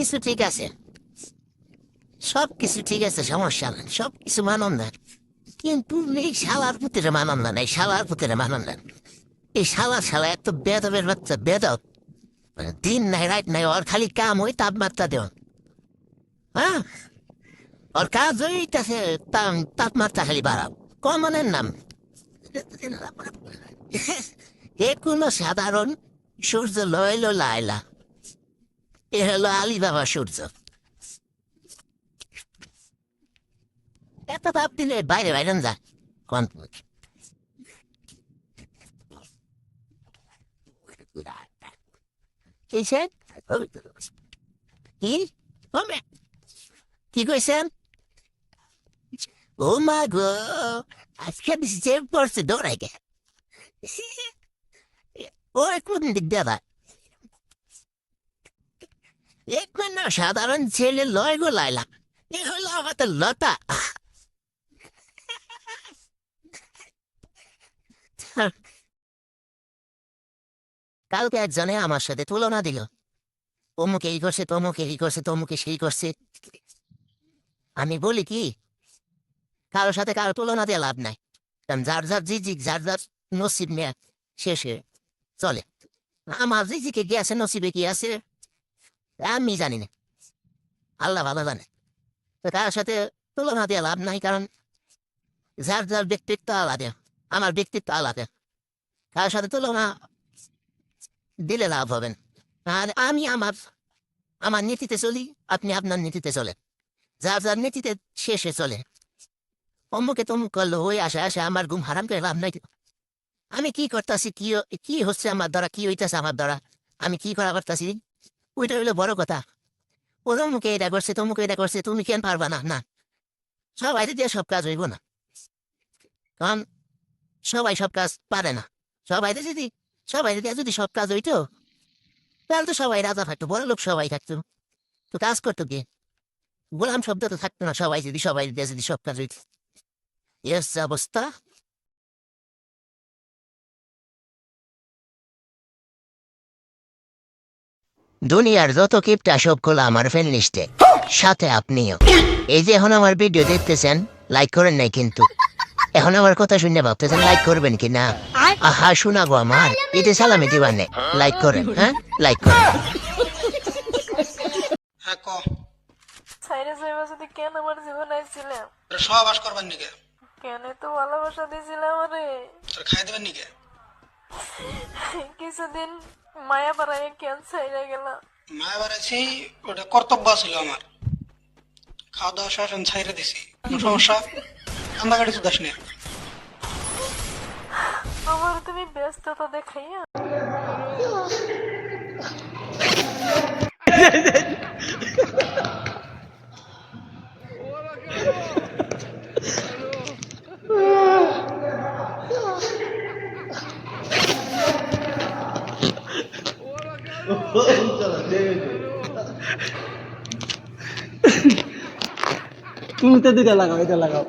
কিছু ঠিক আছে, সব কিছু ঠিক আছে, সমস্যা নেই, সব কিছু মানন না, কিন্তু এই শালার পুতিরে মানন না, এই শালার পুতিরে মানন না। এই শালা এত বেদবের বাচ্চা, বেদব। মানে দিন নাই রাত নাই, ওর খালি কাম ওই তাপমাত্রা দেওয়া। হ্যাঁ, ওর কাজ ওইটাছে, তাপমাত্রা খালি বাড়াও, কমনের নাম। এ কোনো সাধারণ সূর্য লইল লাইলা, এ হলো আলিবাবা সূর্য। এত তাপ দিলে বাইরে বাইরে যা কোন কিসের কি কমে কি কইছেন? ও মা গো, আজকে যে পড়ছে দৌড়াই গে, ও কোন দিক দেবা, এক না সাধারণ ছেলে লয় গো লাইলা, এ হলো আমাদের লতা। কালকে একজনে আমার সাথে তুলনা দিল, অমুক এই করছে, তমুক এই করছে, তমুকে সেই করছে। আমি বলি কি, কারোর সাথে কারো তুলনা দিয়ে লাভ নাই, কারণ যার যার জিজিক, যার যার নসিব নিয়ে শেষে চলে। আমার জিজিকে কি আছে, নসিবে কি আছে আমি জানি না, আল্লাহ ভালো জানে। তো তার সাথে তুলনা দিয়ে লাভ নাই, কারণ যার যার ব্যক্তিত্ব আলাদা, আমার ব্যক্তিত্ব আলাদা, কারোর সাথে তুলনা দিলে লাভ হবে না। আর আমি আমার আমার নীতিতে চলি, আপনি আপনার নীতিতে চলেন, যার যার নীতিতে শেষে চলে। অমুকে তমুক করলো, ওই আসে আসে আমার ঘুম হারাম করে লাভ নাই। আমি কি করতেছি, কি হচ্ছে আমার দ্বারা, কি হইতেছে আমার দ্বারা, আমি কি করা করতেছি, ওইটা হইলো বড় কথা। ও তমুকে এটা করছে, তমুকে এটা করছে, তুমি কেন পারবা না? না, সবাই দিয়ে সব কাজ হইব না, কারণ সবাই সব কাজ পারে না। সবাই যদি সব কাজ হইতো, তাহলে তো সবাই রাজা থাকতো, বড় লোক সবাই থাকতো, তো কাজ করতো কে? গোলাম শব্দ তো থাকতো না, সবাই দিয়ে যদি সব কাজ হইতো। এস যে অবস্থা। দুনিয়ার যত কিপটা সব খোলা আমার ফ্রেন্ড লিস্টে, সাথে আপনিও। এই যে এখন আমার ভিডিও দেখতেছেন, লাইক করেন নাই কিন্তু, এখন আমার কথা শুনে ভাবতেছেন লাইক করবেন কি না? আহা শোনা গো আমার, এতে সালামি দিবার নেই, লাইক করেন, হ্যাঁ লাইক করেন। হ্যাঁ ক সাইরে সাইবা যদি কেন আমার জীবন আইছিলাম, তোর সহবাস করবার নিকে, কেন তো ভালোবাসা দিয়েছিলাম আরে, তোর খাই দেবার নিকে। কিছুদিন মায়া পাড়ায় কেন সাইরা গেলাম। মায় বাড়াইছি, ওটা কর্তব্য ছিল আমার। খাওয়া দাওয়া শেষ আমি ছাইরে দিছি, কোনো সমস্যা? কান্দা গাড়ি চুদাস না। আমার তুমি ব্যস্ততা দেখাইয়া তুমি তো দুইটা লাগাও, এটা লাগাও।